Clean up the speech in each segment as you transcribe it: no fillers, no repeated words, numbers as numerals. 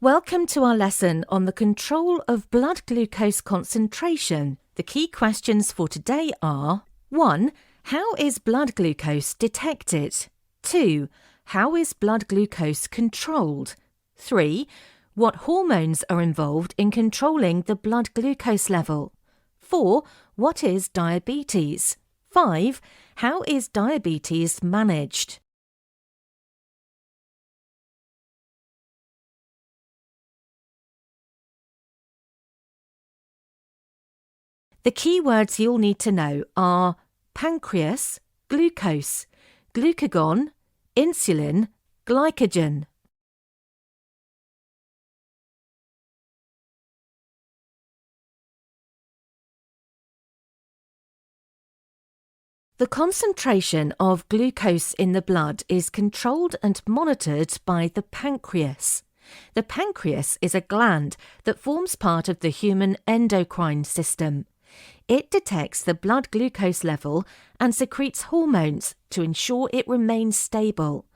Welcome to our lesson on the control of blood glucose concentration. The key questions for today are 1. How is blood glucose detected? 2. How is blood glucose controlled? 3. What hormones are involved in controlling the blood glucose level? 4. What is diabetes? 5. How is diabetes managed? The key words you'll need to know are pancreas, glucose, glucagon, insulin, glycogen. The concentration of glucose in the blood is controlled and monitored by the pancreas. The pancreas is a gland that forms part of the human endocrine system. It detects the blood glucose level and secretes hormones to ensure it remains stable.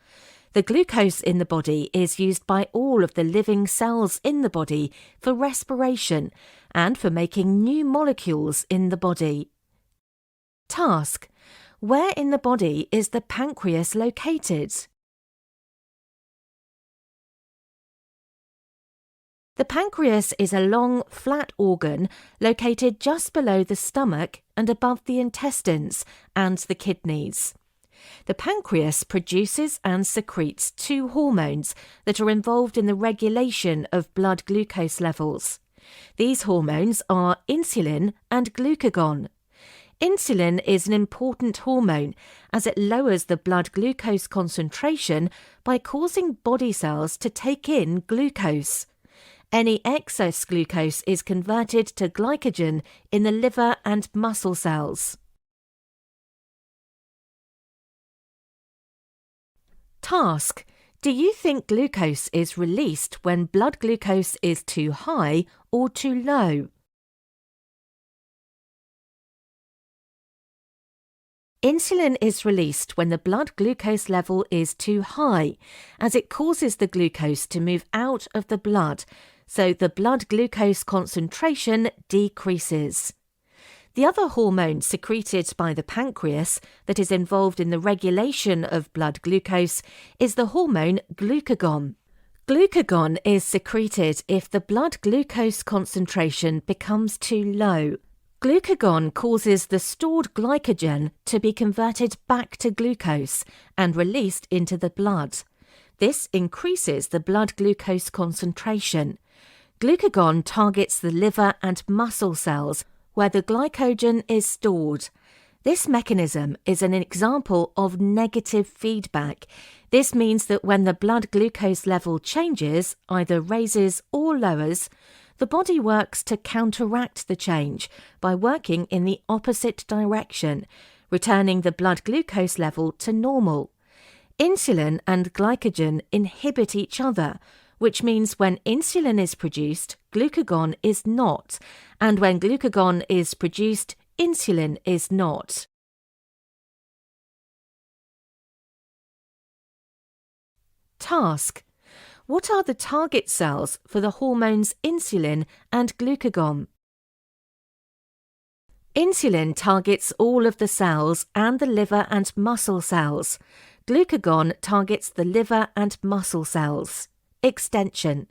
The glucose in the body is used by all of the living cells in the body for respiration and for making new molecules in the body. Task: where in the body is the pancreas located? The pancreas is a long, flat organ located just below the stomach and above the intestines and the kidneys. The pancreas produces and secretes 2 hormones that are involved in the regulation of blood glucose levels. These hormones are insulin and glucagon. Insulin is an important hormone as it lowers the blood glucose concentration by causing body cells to take in glucose. Any excess glucose is converted to glycogen in the liver and muscle cells. Task: do you think glucose is released when blood glucose is too high or too low? Insulin is released when the blood glucose level is too high, as it causes the glucose to move out of the blood, so the blood glucose concentration decreases. The other hormone secreted by the pancreas that is involved in the regulation of blood glucose is the hormone glucagon. Glucagon is secreted if the blood glucose concentration becomes too low. Glucagon causes the stored glycogen to be converted back to glucose and released into the blood. This increases the blood glucose concentration. Glucagon targets the liver and muscle cells where the glycogen is stored. This mechanism is an example of negative feedback. This means that when the blood glucose level changes, either raises or lowers, the body works to counteract the change by working in the opposite direction, returning the blood glucose level to normal. Insulin and glycogen inhibit each other, which means when insulin is produced, glucagon is not, and when glucagon is produced, insulin is not. Task: what are the target cells for the hormones insulin and glucagon? Insulin targets all of the cells and the liver and muscle cells. Glucagon targets the liver and muscle cells. Extension: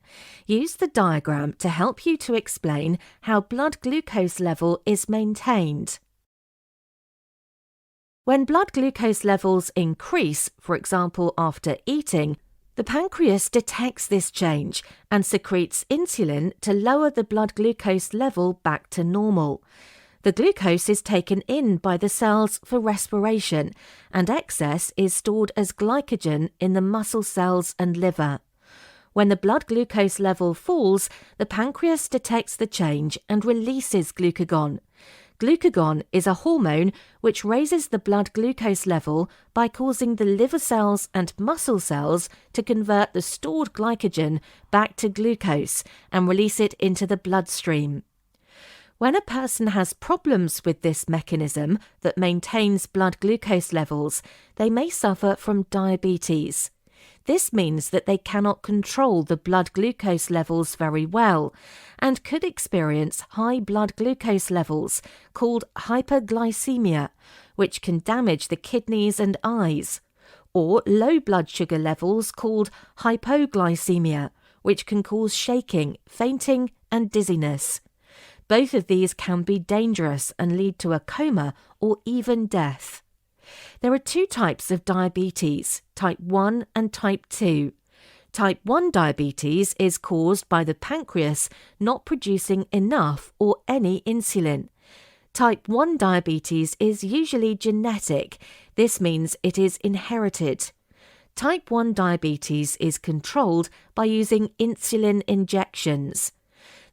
use the diagram to help you to explain how blood glucose level is maintained. When blood glucose levels increase, for example after eating, the pancreas detects this change and secretes insulin to lower the blood glucose level back to normal. The glucose is taken in by the cells for respiration, and excess is stored as glycogen in the muscle cells and liver. When the blood glucose level falls, the pancreas detects the change and releases glucagon. Glucagon is a hormone which raises the blood glucose level by causing the liver cells and muscle cells to convert the stored glycogen back to glucose and release it into the bloodstream. When a person has problems with this mechanism that maintains blood glucose levels, they may suffer from diabetes. This means that they cannot control the blood glucose levels very well and could experience high blood glucose levels called hyperglycemia, which can damage the kidneys and eyes, or low blood sugar levels called hypoglycemia, which can cause shaking, fainting, and dizziness. Both of these can be dangerous and lead to a coma or even death. There are two types of diabetes, type 1 and type 2. Type 1 diabetes is caused by the pancreas not producing enough or any insulin. Type 1 diabetes is usually genetic. This means it is inherited. Type 1 diabetes is controlled by using insulin injections.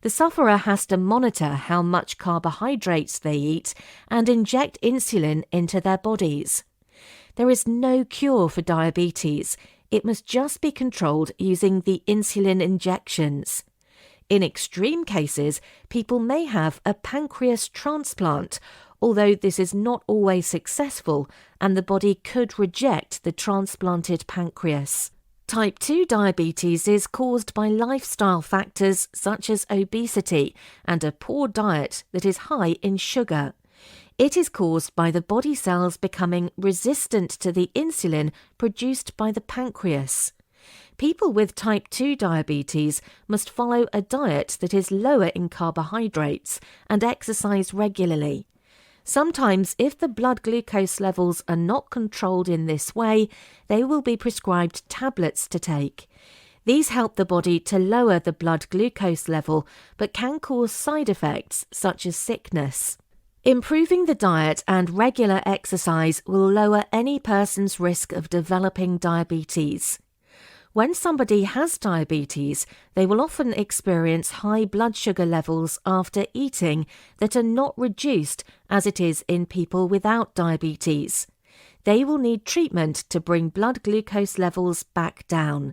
The sufferer has to monitor how much carbohydrates they eat and inject insulin into their bodies. There is no cure for diabetes. It must just be controlled using the insulin injections. In extreme cases, people may have a pancreas transplant, although this is not always successful and the body could reject the transplanted pancreas. Type 2 diabetes is caused by lifestyle factors such as obesity and a poor diet that is high in sugar. It is caused by the body cells becoming resistant to the insulin produced by the pancreas. People with type 2 diabetes must follow a diet that is lower in carbohydrates and exercise regularly. Sometimes, if the blood glucose levels are not controlled in this way, they will be prescribed tablets to take. These help the body to lower the blood glucose level, but can cause side effects such as sickness. Improving the diet and regular exercise will lower any person's risk of developing diabetes. When somebody has diabetes, they will often experience high blood sugar levels after eating that are not reduced as it is in people without diabetes. They will need treatment to bring blood glucose levels back down.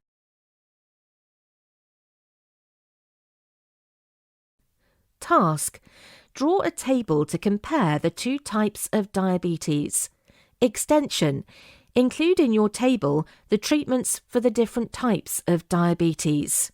Task: draw a table to compare the two types of diabetes. Extension: include in your table the treatments for the different types of diabetes.